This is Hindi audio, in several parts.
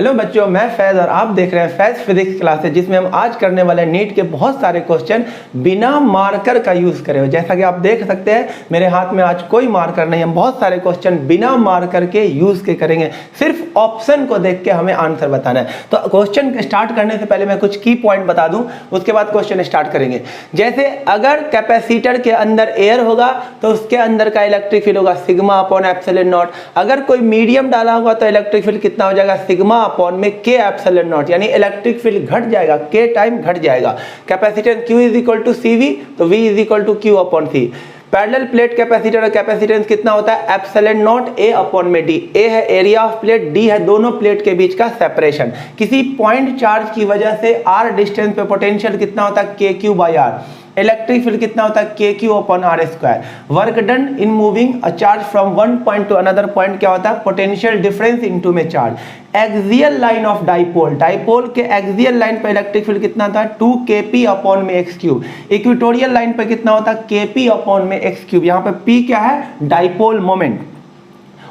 हेलो बच्चों, मैं फैज़ और आप देख रहे हैं फैज़ फिजिक्स क्लासेस, जिसमें हम आज करने वाले नीट के बहुत सारे क्वेश्चन बिना मार्कर का यूज़ करे हुए। जैसा कि आप देख सकते हैं मेरे हाथ में आज कोई मार्कर नहीं, हम बहुत सारे क्वेश्चन बिना मार्कर के यूज़ के करेंगे। सिर्फ ऑप्शन को देख के हमें आंसर बताना है। तो क्वेश्चन स्टार्ट करने से पहले मैं कुछ की पॉइंट बता दूं, उसके बाद क्वेश्चन स्टार्ट करेंगे। जैसे अगर कैपेसिटर के अंदर एयर होगा तो उसके अंदर का इलेक्ट्रिक फील्ड होगा सिग्मा अपॉन एप्सिलॉन नॉट। अगर कोई मीडियम डाला होगा तो इलेक्ट्रिक फील्ड कितना हो जाएगा, सिग्मा अपॉन में के एप्सिलॉन नॉट, यानी इलेक्ट्रिक फील्ड घट जाएगा, के टाइम घट जाएगा। Capacitance Q is equal to CV, तो V is equal to Q upon C। Parallel plate capacitor और कैपेसिटेंस कितना होता है, एप्सिलॉन नॉट A अपॉन में D। A है एरिया ऑफ प्लेट, D है दोनों प्लेट के बीच का सेपरेशन। किसी पॉइंट चार्ज की वजह से r डिस्टेंस पे पोटेंशियल कितना होता है, KQ by R। Electric field कितना होता है, KQ upon R square. Work done in moving a charge from one point two another point क्या होता है, पोटेंशियल डिफरेंस इनटू में charge. Axial line of dipole, dipole के एक्सियल लाइन पर इलेक्ट्रिक फील्ड कितना था, 2kp अपॉन में x क्यूब। इक्वेटोरियल लाइन पर कितना होता है, kp अपॉन में x क्यूब। यहाँ पे p क्या है, डाइपोल मोमेंट।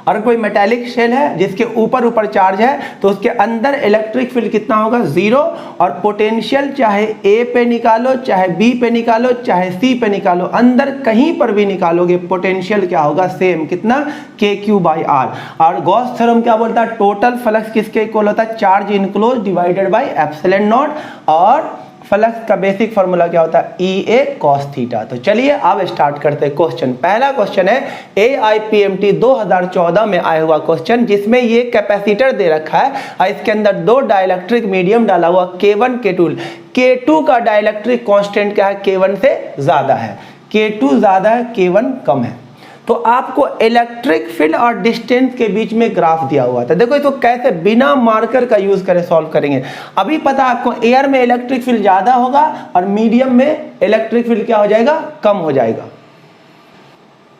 और कोई मेटालिक शेल है जिसके ऊपर चार्ज है तो उसके अंदर इलेक्ट्रिक फील्ड कितना होगा, 0। और पोटेंशियल चाहे A पे निकालो, चाहे B पे निकालो, चाहे C पे निकालो, अंदर कहीं पर भी निकालोगे पोटेंशियल क्या होगा, सेम, कितना, KQ बाई R। और गॉस थ्योरम क्या बोलता है, टोटल फ्लक्स किसके इक्वल होता है, charge enclose divided by epsilon not. और फ्लक्स का बेसिक फॉर्मूला क्या होता है, EA cos थीटा। तो चलिए अब स्टार्ट करते हैं क्वेश्चन। पहला क्वेश्चन है AIPMT 2014 में आया हुआ क्वेश्चन, जिसमें ये कैपेसिटर दे रखा है और इसके अंदर दो डाइलेक्ट्रिक मीडियम डाला हुआ K1 K2। K2 का डाइलेक्ट्रिक कांस्टेंट क्या है, K1 से ज्यादा है। K2 ज्यादा है, K1 कम है। तो आपको इलेक्ट्रिक फील्ड और डिस्टेंस के बीच में ग्राफ दिया हुआ था। देखो इसको कैसे बिना मार्कर का यूज करें सॉल्व करेंगे। अभी पता आपको एयर में इलेक्ट्रिक फील्ड ज्यादा होगा और मीडियम में इलेक्ट्रिक फील्ड क्या हो जाएगा, कम हो जाएगा।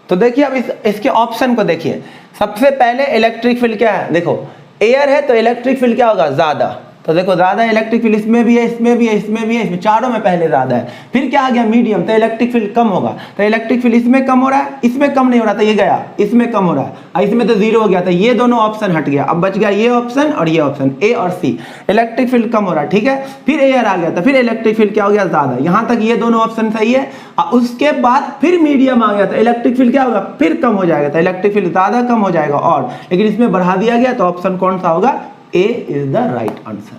तो देखिए अब इसके ऑप्शन को देखिए। सबसे पहले इलेक्ट्रिक फील्ड क्या है, देखो एयर है तो इलेक्ट्रिक फील्ड क्या होगा, ज्यादा। तो देखो ज्यादा इलेक्ट्रिक फील्ड इसमें भी है, इसमें भी है, इसमें भी है, इसमें चारों में पहले ज्यादा है। फिर क्या आ गया, मीडियम, तो इलेक्ट्रिक फील्ड कम होगा। तो इलेक्ट्रिक फील्ड इसमें कम हो रहा है, इसमें कम नहीं हो रहा था, ये गया, इसमें कम हो रहा है, और इसमें तो 0 हो गया था। ये दोनों ऑप्शन हट गया, अब बच गया ये ऑप्शन और ये ऑप्शन, A और C। इलेक्ट्रिक फील्ड कम हो रहा है, ठीक है। फिर एयर आ गया, तो फिर इलेक्ट्रिक फील्ड क्या हो गया, ज्यादा। यहां तक ये दोनों ऑप्शन सही है। उसके बाद फिर मीडियम आ गया, तो इलेक्ट्रिक फील्ड क्या होगा, फिर कम हो जाएगा। तो इलेक्ट्रिक फील्ड ज्यादा कम हो जाएगा, और लेकिन इसमें बढ़ा दिया गया, तो ऑप्शन कौन सा होगा, A is the right answer.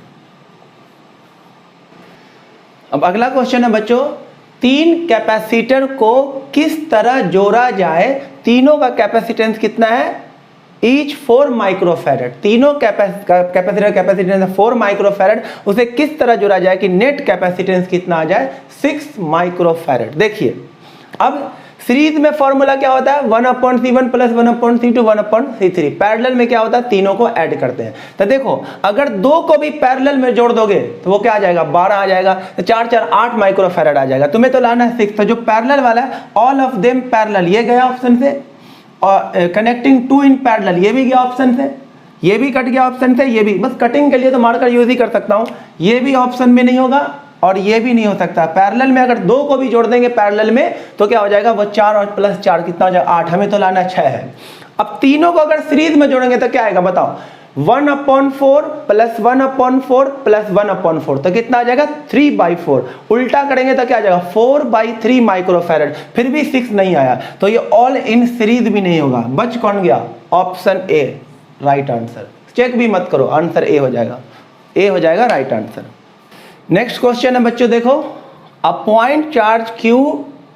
अब अगला क्वेश्चन है बच्चों, तीन कैपेसिटर को किस तरह जोड़ा जाए। तीनों का कैपेसिटेंस कितना है, ईच 4 माइक्रोफैरड। तीनों कैपेसिटर कैपेसिटेंस 4 माइक्रोफैरड, उसे किस तरह जोड़ा जाए कि नेट कैपेसिटेंस कितना आ जाए, 6 माइक्रोफैरड। देखिए अब सीरीज में फॉर्मूला क्या होता है, 1/C1 plus 1/C2 1/C3। Parallel में क्या होता है, तीनों को ऐड करते हैं। तो देखो अगर दो को भी पैरेलल में जोड़ दोगे तो वो क्या आ जाएगा, 12 आ जाएगा। तो 4 4 8 माइक्रोफैरड आ जाएगा। तुम्हें तो लाना है 6। तो जो पैरेलल वाला है ऑल ऑफ देम पैरेलल, ये गया ऑप्शन से। और कनेक्टिंग 2 इन पैरेलल, ये भी गया ऑप्शन से। ये भी कट गया ऑप्शन से, ये भी। बस कटिंग के लिए तो मार्कर यूज ही कर सकता हूँ। ये भी ऑप्शन में नहीं होगा और ये भी नहीं हो सकता। पैरेलल में अगर दो को भी जोड़ देंगे पैरेलल में तो क्या हो जाएगा, वो 4 और प्लस 4 कितना हो जाएगा, 8। हमें तो लाना 6 है। अब तीनों को अगर सीरीज में जोड़ेंगे तो क्या आएगा बताओ, 1/4 प्लस 1/4 प्लस 1/4, तो कितना आ जाएगा, 3/4। उल्टा करेंगे तो क्या आ जाएगा, 4/3 माइक्रोफैरड। फिर भी 6 नहीं आया, तो ये ऑल इन सीरीज भी नहीं होगा। बच कौन गया, option A right answer. Check भी मत करो, आंसर A हो जाएगा, A हो जाएगा राइट आंसर। नेक्स्ट क्वेश्चन है बच्चों, देखो a point charge Q,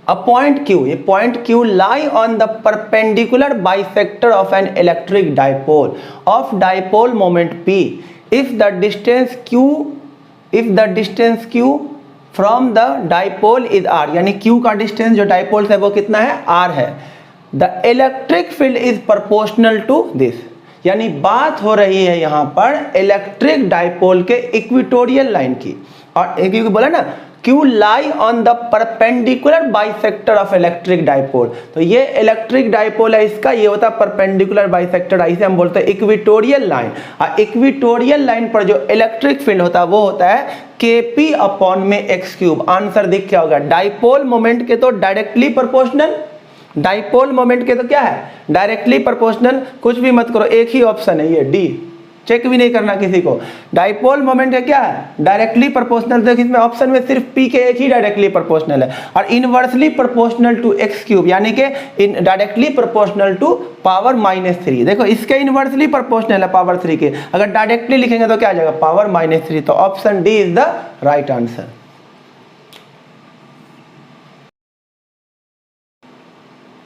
a point Q, ये point Q lie on the perpendicular bisector of an electric dipole of dipole moment P if the distance Q from the dipole is R, यानी Q का डिस्टेंस जो डाइपोल है वो कितना है, R है। The electric field is proportional to this, यानी बात हो रही है यहां पर इलेक्ट्रिक डाइपोल के इक्वेटोरियल लाइन की। और एक बोला ना, Q lie on the perpendicular bisector of electric dipole. तो ये इलेक्ट्रिक डाइपोल है, इसका ये होता है परपेंडिकुलर बाइसेक्टर, इसे हम बोलते हैं इक्वेटोरियल लाइन। और इक्वेटोरियल लाइन पर जो इलेक्ट्रिक फील्ड होता है वो होता है KP अपॉन में x क्यूब। आंसर दिख क्या होगा, डाइपोल मोमेंट के तो डायरेक्टली प्रोपोर्शनल, डाइपोल मोमेंट के तो क्या है, डायरेक्टली प्रोपोर्शनल। कुछ भी मत करो, एक ही ऑप्शन है ये D। चेक भी नहीं करना किसी को। डाइपोल मोमेंट का क्या है, डायरेक्टली प्रोपोर्शनल। देखिए इसमें ऑप्शन में सिर्फ पी के एक ही डायरेक्टली प्रोपोर्शनल है, और inversely proportional to x cube, यानी कि डायरेक्टली प्रोपोर्शनल टू पावर -3। देखो इसके इनवर्सली प्रोपोर्शनल है पावर 3 के, अगर डायरेक्टली लिखेंगे तो क्या आ जाएगा, पावर -3। तो option D is the right answer.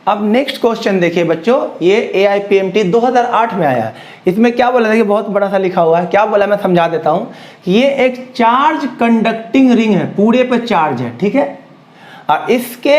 अब नेक्स्ट क्वेश्चन देखिए बच्चों, ये AIPMT 2008 में आया है। इसमें क्या बोला, देखिए बहुत बड़ा सा लिखा हुआ है, क्या बोला मैं समझा देता हूं कि ये एक चार्ज कंडक्टिंग रिंग है, पूरे पे चार्ज है, ठीक है, और इसके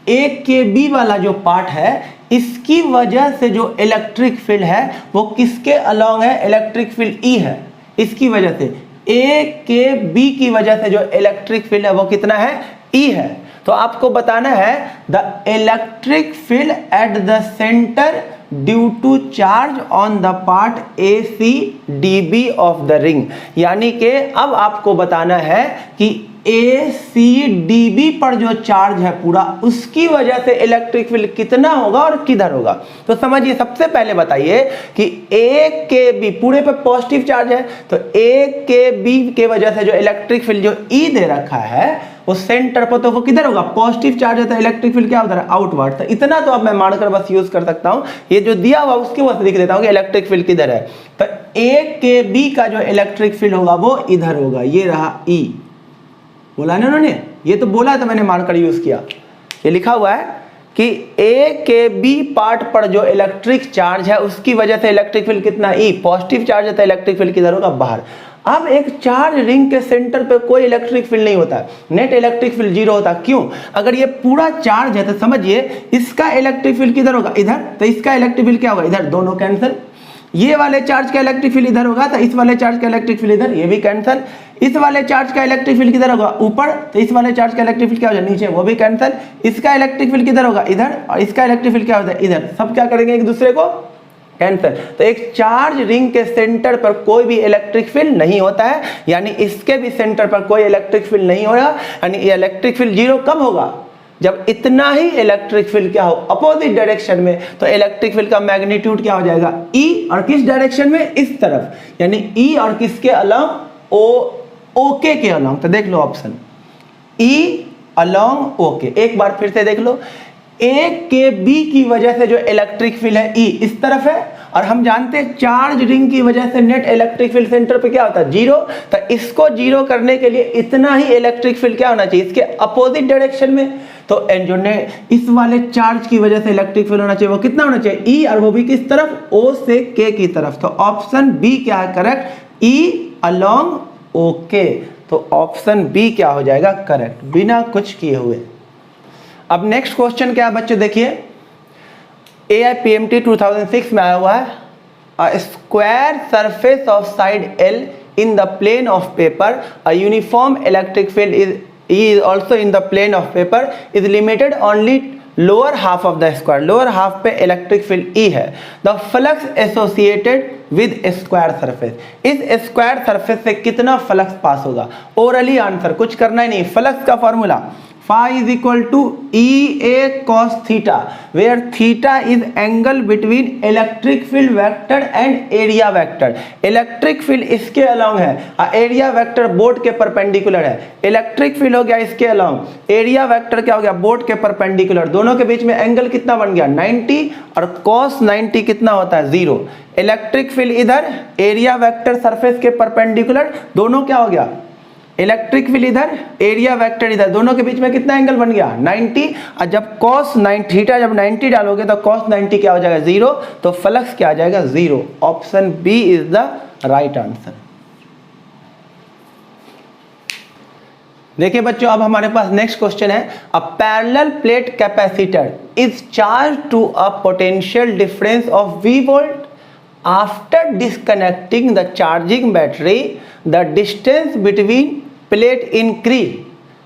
एक के बी वाला जो पार्ट है, इसकी वजह से जो इलेक्ट्रिक फील्ड है वो किसके अलॉन्ग है, इलेक्ट्रिक फील्ड E है। इसकी वजह से A के B की वजह से जो इलेक्ट्रिक फील्ड है वो कितना है, E है। तो आपको बताना है the electric field at the centre due to charge on the part ACDB of the ring. यानी कि अब आपको बताना है कि ACDB पर जो चार्ज है पूरा, उसकी वजह से इलेक्ट्रिक फील्ड कितना होगा और किधर होगा। तो समझिए, सबसे पहले बताइए कि AKB पूरे पे पॉजिटिव चार्ज है, तो AKB के वजह से जो इलेक्ट्रिक फील्ड जो E दे रखा है वो सेंटर पर, तो वो किधर होगा, पॉजिटिव चार्ज है, तो इलेक्ट्रिक फील्ड क्या होता है, आउटवर्ड। तो इतना तो अब मैं मानकर बस यूज कर सकता हूं, ये जो दिया हुआ उसके बस लिख देता हूं कि इलेक्ट्रिक फील्ड किधर है। तो AKB का जो इलेक्ट्रिक फील्ड होगा वो इधर होगा, ये रहा E। बोला ना उन्होंने, ये तो बोला था मैंने, मानकर यूज किया। ये लिखा हुआ है कि AKB पार्ट पर जो इलेक्ट्रिक चार्ज है उसकी वजह से इलेक्ट्रिक फील्ड कितना, E, पॉजिटिव चार्ज है तो इलेक्ट्रिक फील्ड किधर होगा, बाहर। अब एक चार्ज रिंग के सेंटर पे कोई इलेक्ट्रिक फील्ड नहीं होता, नेट इलेक्ट्रिक फील्ड 0 होता। क्यों, अगर ये पूरा चार्ज है तो समझिए इसका इलेक्ट्रिक फील्ड किधर होगा, इधर, तो इसका इलेक्ट्रिक फील्ड क्या होगा, इधर, दोनों कैंसिल। ये वाले चार्ज का इलेक्ट्रिक फील्ड इधर होगा तो इस वाले चार्ज का इलेक्ट्रिक फील्ड इधर, ये भी कैंसिल। इस वाले चार्ज का इलेक्ट्रिक फील्ड किधर होगा, ऊपर, तो इस वाले चार्ज का इलेक्ट्रिक फील्ड क्या हो जाएगा, नीचे, वो भी कैंसिल। इसका इलेक्ट्रिक फील्ड किधर होगा, इधर, और इसका इलेक्ट्रिक फील्ड क्या होता है, इधर। सब क्या करेंगे, एक दूसरे को कैंसिल। तो एक चार्ज रिंग के सेंटर पर कोई भी इलेक्ट्रिक फील्ड नहीं होता है, यानी इसके भी सेंटर पर कोई इलेक्ट्रिक फील्ड नहीं होगा। यानी ये इलेक्ट्रिक फील्ड 0 कब होगा, जब इतना ही इलेक्ट्रिक फील्ड क्या हो, अपोजिट डायरेक्शन में। तो इलेक्ट्रिक फील्ड का मैग्नीट्यूड क्या हो जाएगा, E, और किस डायरेक्शन में, इस तरफ, यानी E और किसके अलॉन्ग, OK के अलॉन्ग। तो देख लो ऑप्शन E अलॉन्ग OK। एक बार फिर से देख लो, AKB की वजह से जो इलेक्ट्रिक फील्ड है E इस तरफ है, और हम जानते हैं चार्ज रिंग की वजह से नेट इलेक्ट्रिक फील्ड सेंटर पे क्या होता है, 0। तो इसको 0 करने के लिए इतना ही इलेक्ट्रिक फील्ड क्या होना चाहिए, इसके अपोजिट डायरेक्शन में। तो जो इस वाले चार्ज की वजह से इलेक्ट्रिक फील्ड होना चाहिए वो कितना होना चाहिए, E, और वो भी किस तरफ, O से K की तरफ। तो ऑप्शन B क्या है करेक्ट, E अलॉन्ग OK। तो ऑप्शन B क्या हो जाएगा करेक्ट, बिना कुछ किए हुए। अब नेक्स्ट क्वेश्चन क्या है बच्चों, देखिए AIPMT 2006 में आया हुआ है, a square surface of side L in the plane of paper, a uniform electric field is also in the plane of paper, is limited only lower half of the square. Lower half पे इलेक्ट्रिक फील्ड E है। The flux associated with square surface, इस स्क्वायर सरफेस से कितना फ्लक्स पास होगा। ओरली आंसर, कुछ करना ही नहीं। फ्लक्स का formula phi is equal to EA cos theta, where theta is angle between electric field vector and area vector। Electric field इसके अलॉन्ग है, एरिया वेक्टर बोर्ड के परपेंडिकुलर है। इलेक्ट्रिक फील्ड हो गया इसके अलॉन्ग, एरिया वेक्टर क्या हो गया, बोर्ड के परपेंडिकुलर। दोनों के बीच में एंगल कितना बन गया, 90, और cos 90 कितना होता है, 0। इलेक्ट्रिक फील्ड इधर, एरिया वेक्टर सरफेस के परपेंडिकुलर, दोनों क्या हो गया, इलेक्ट्रिक फील्ड इधर, एरिया वेक्टर इधर, दोनों के बीच में कितना एंगल बन गया, 90। और जब cos 90 थीटा जब 90 डालोगे तो cos 90 क्या हो जाएगा, 0। तो फ्लक्स क्या आ जाएगा, 0। Option B is the right answer. देखिए बच्चों, अब हमारे पास नेक्स्ट क्वेश्चन है, a parallel plate capacitor is charge to a potential difference of V volt. After disconnecting the charging battery, the distance between plate increase.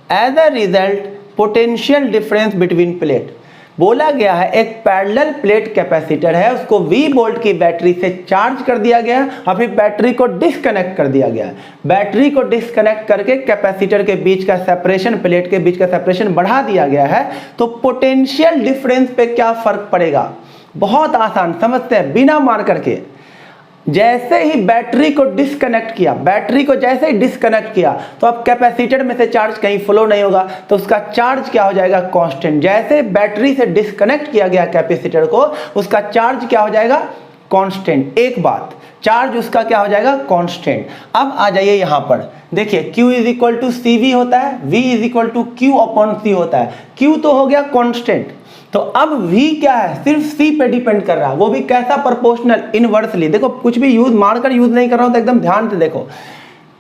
As a result, potential difference between plate। बोला गया है एक पैरेलल प्लेट कैपेसिटर है, उसको V वोल्ट की बैटरी से चार्ज कर दिया गया और फिर बैटरी को डिस्कनेक्ट कर दिया गया। बैटरी को डिस्कनेक्ट करके कैपेसिटर के बीच का सेपरेशन, प्लेट के बीच का सेपरेशन बढ़ा दिया गया है। तो पोटेंशियल डिफरेंस पे क्या फर्क पड़ेगा, बहुत आसान, समझते हैं बिना मार्कर के। जैसे ही बैटरी को डिस्कनेक्ट किया, बैटरी को जैसे ही डिस्कनेक्ट किया तो अब कैपेसिटर में से चार्ज कहीं फ्लो नहीं होगा, तो उसका चार्ज क्या हो जाएगा, कांस्टेंट। जैसे बैटरी से डिस्कनेक्ट किया गया कैपेसिटर को, उसका चार्ज क्या हो जाएगा, कांस्टेंट। एक बात, चार्ज उसका क्या हो जाएगा, कांस्टेंट। अब आ जाइए यहां पर, देखिए Q is equal to CV होता है, V is equal to Q upon C होता है। Q तो हो गया कांस्टेंट, तो अब V क्या है, सिर्फ C पे डिपेंड कर रहा है, वो भी कैसा, प्रोपोर्शनल, इनवर्सली। देखो कुछ भी यूज मारकर यूज नहीं कर रहा हूं, तो एकदम ध्यान से देखो।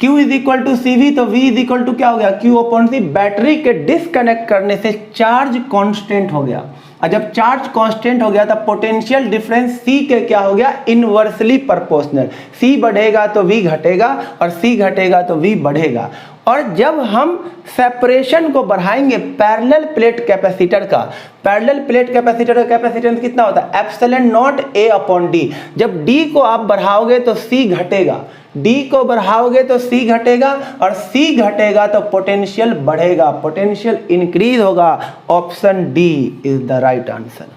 Q is equal to CV, तो V इज इक्वल टू क्या हो गया, Q अपॉन C। बैटरी के डिस्कनेक्ट करने से चार्ज कांस्टेंट हो गया, और जब चार्ज कांस्टेंट हो गया तब पोटेंशियल डिफरेंस C के क्या हो गया, इनवर्सली प्रोपोर्शनल। C बढ़ेगा तो V घटेगा, और C घटेगा तो V बढ़ेगा। और जब हम सेपरेशन को बढ़ाएंगे पैरेलल प्लेट कैपेसिटर का, पैरेलल प्लेट कैपेसिटर का कैपेसिटेंस कितना होता है, epsilon naught A upon D। जब D को आप बढ़ाओगे तो C घटेगा, D को बढ़ाओगे तो C घटेगा, और C घटेगा तो पोटेंशियल बढ़ेगा, पोटेंशियल इंक्रीज होगा। Option D is the right answer.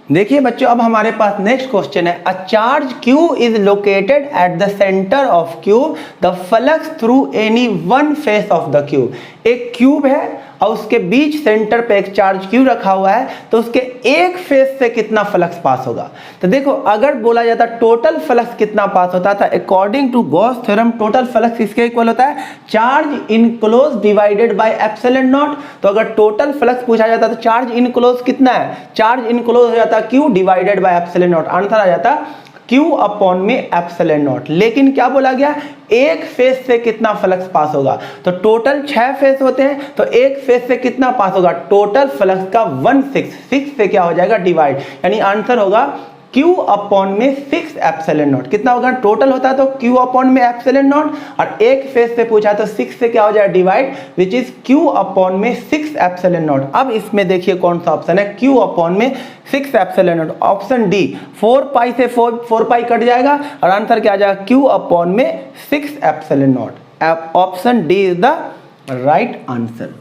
देखिए बच्चों, अब हमारे पास नेक्स्ट क्वेश्चन है, अ charge Q is located at the centre of cube, the flux through any one face of the cube. एक क्यूब है और उसके बीच सेंटर पे एक चार्ज Q रखा हुआ है, तो उसके एक फेस से कितना फ्लक्स पास होगा। तो देखो, अगर बोला जाता टोटल फ्लक्स कितना पास होता था, according to Gauss theorem total flux किसके इक्वल होता है, charge enclose divided by epsilon naught. तो अगर टोटल फ्लक्स पूछा जाता तो चार्ज इनक्लोज कितना है, चार्ज इनक्लोज हो जाता Q divided by epsilon naught, answer आ जाता Q अपॉन में एप्सिलॉन नॉट। लेकिन क्या बोला गया, एक फेस से कितना फ्लक्स पास होगा। तो टोटल 6 फेस होते हैं, तो एक फेस से कितना पास होगा, टोटल फ्लक्स का 1/6 से क्या हो जाएगा, डिवाइड, यानी आंसर होगा Q अपॉन में 6 एप्सिलॉन नॉट। कितना होगा, टोटल होता है तो Q अपॉन में एप्सिलॉन नॉट, और एक फेस से पूछा तो 6 से क्या हो जाएगा, divide, which is Q upon में 6 एप्सिलॉन नॉट। अब इसमें देखिए कौन सा ऑप्शन है, Q अपॉन में 6 एप्सिलॉन नॉट, ऑप्शन डी। 4 पाई से 4 पाई कट जाएगा, और आंसर क्या आ जाएगा, Q अपॉन में 6 epsilon not. Option D is the right answer.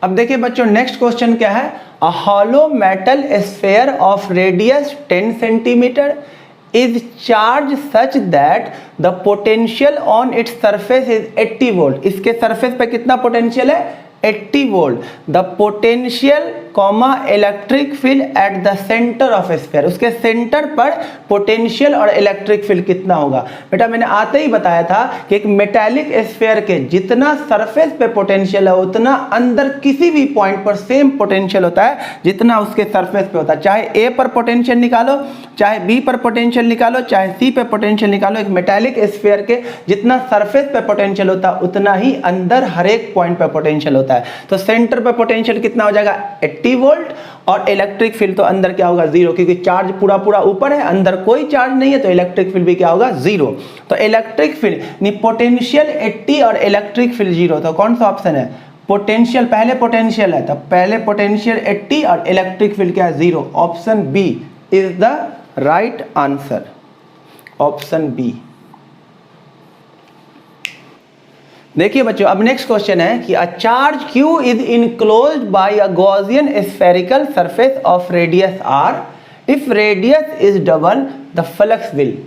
अब देखिए बच्चों, नेक्स्ट क्वेश्चन क्या है, a hollow metal sphere of radius 10 centimetre is charged such that the potential on its surface is 80 volt। इसके सरफेस पे कितना पोटेंशियल है, 80 volt. The potential comma electric field at the centre of sphere, उसके सेंटर पर पोटेंशियल और इलेक्ट्रिक फील्ड कितना होगा। बेटा मैंने आते ही बताया था कि एक मेटालिक स्फीयर के जितना सरफेस पे पोटेंशियल है उतना अंदर किसी भी पॉइंट पर सेम पोटेंशियल होता है जितना उसके सरफेस पे होता है। चाहे ए पर पोटेंशियल निकालो, चाहे बी पर पोटेंशियल निकालो, चाहे सी पे पोटेंशियल निकालो, एक मेटालिक स्फीयर के जितना सरफेस पे पोटेंशियल होता है उतना ही अंदर हर एक पॉइंट पे पोटेंशियल होता है। तो सेंटर पे पोटेंशियल कितना हो जाएगा, 80 वोल्ट, और इलेक्ट्रिक फील्ड तो अंदर क्या होगा, 0, क्योंकि चार्ज पूरा पूरा ऊपर है, अंदर कोई चार्ज नहीं है, तो इलेक्ट्रिक फील्ड भी क्या होगा, 0। तो इलेक्ट्रिक फील्ड पोटेंशियल 80 और इलेक्ट्रिक फील्ड 0, तो कौन सा ऑप्शन है, पोटेंशियल, पहले पोटेंशियल है तो पहले पोटेंशियल 80 और इलेक्ट्रिक फील्ड क्या है, 0। Option B is the right answer, option B. देखिए बच्चों, अब नेक्स्ट क्वेश्चन है कि a charge Q is enclosed by a Gaussian spherical surface of radius R, if radius is double the flux will.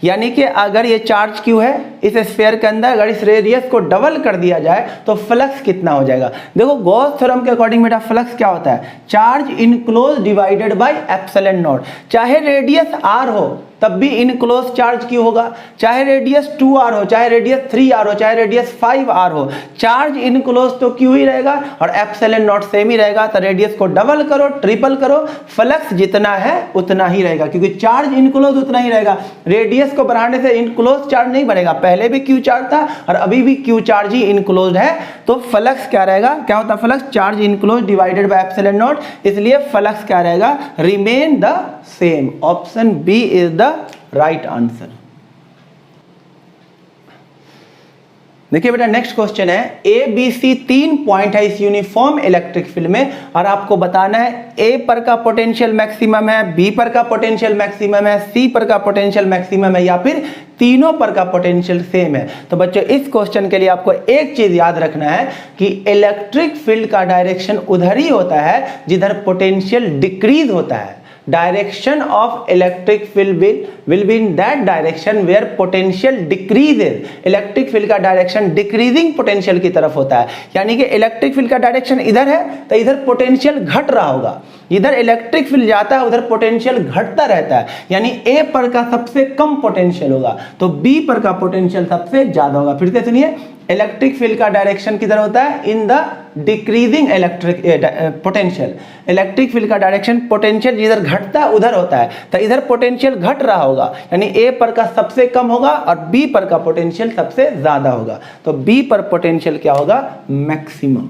यानी कि अगर ये चार्ज Q है इस स्फीयर के अंदर, अगर इस रेडियस को डबल कर दिया जाए तो फ्लक्स कितना हो जाएगा। देखो गॉस थ्योरम के अकॉर्डिंग बेटा फ्लक्स क्या होता है, charge enclose divided by epsilon not. चाहे रेडियस R हो तब भी इनक्लोज चार्ज Q होगा, चाहे रेडियस 2R हो, चाहे रेडियस 3R हो, चाहे रेडियस 5R हो, चार्ज इनक्लोज तो Q ही रहेगा और एप्सिलॉन नॉट सेम ही रहेगा। तो रेडियस को डबल करो, ट्रिपल करो, फ्लक्स जितना है उतना ही रहेगा, क्योंकि चार्ज इनक्लोज उतना ही रहेगा। रेडियस को बढ़ाने से इनक्लोज चार्ज नहीं बढ़ेगा, पहले भी Q चार्ज था और अभी भी Q चार्ज ही इनक्लोज है, तो फ्लक्स क्या रहेगा, क्या होता है flux, charge enclose divided by epsilon naught, इसलिए फ्लक्स क्या रहेगा, remain the same. Option B is the right answer. देखिए बेटा नेक्स्ट क्वेश्चन है, ए बी सी 3 पॉइंट है इस यूनिफॉर्म इलेक्ट्रिक फील्ड में और आपको बताना है ए पर का पोटेंशियल मैक्सिमम है, बी पर का पोटेंशियल मैक्सिमम है, सी पर का पोटेंशियल मैक्सिमम है या फिर तीनों पर का पोटेंशियल सेम है। तो बच्चों इस क्वेश्चन के लिए आपको एक चीज याद रखना है कि इलेक्ट्रिक फील्ड का डायरेक्शन उधर ही होता है जिधर पोटेंशियल डिक्रीज होता है। Direction of electric field will be in that direction where potential decreases. Electric field का डायरेक्शन डिक्रीजिंग पोटेंशियल की तरफ होता है, यानी कि इलेक्ट्रिक फील्ड का डायरेक्शन इधर है तो इधर पोटेंशियल घट रहा होगा, इधर इलेक्ट्रिक फील्ड जाता है उधर पोटेंशियल घटता रहता है, यानी ए पर का सबसे कम पोटेंशियल होगा तो बी पर का पोटेंशियल सबसे ज्यादा होगा। फिर से सुनिए, इलेक्ट्रिक फील्ड का डायरेक्शन किधर होता है, in the decreasing electric potential. Electric field का डायरेक्शन पोटेंशियल जिधर घटता है उधर होता है तो इधर पोटेंशियल घट रहा होगा, यानी ए पर का सबसे कम होगा और बी पर का पोटेंशियल सबसे ज्यादा होगा, तो बी पर पोटेंशियल क्या होगा, मैक्सिमम।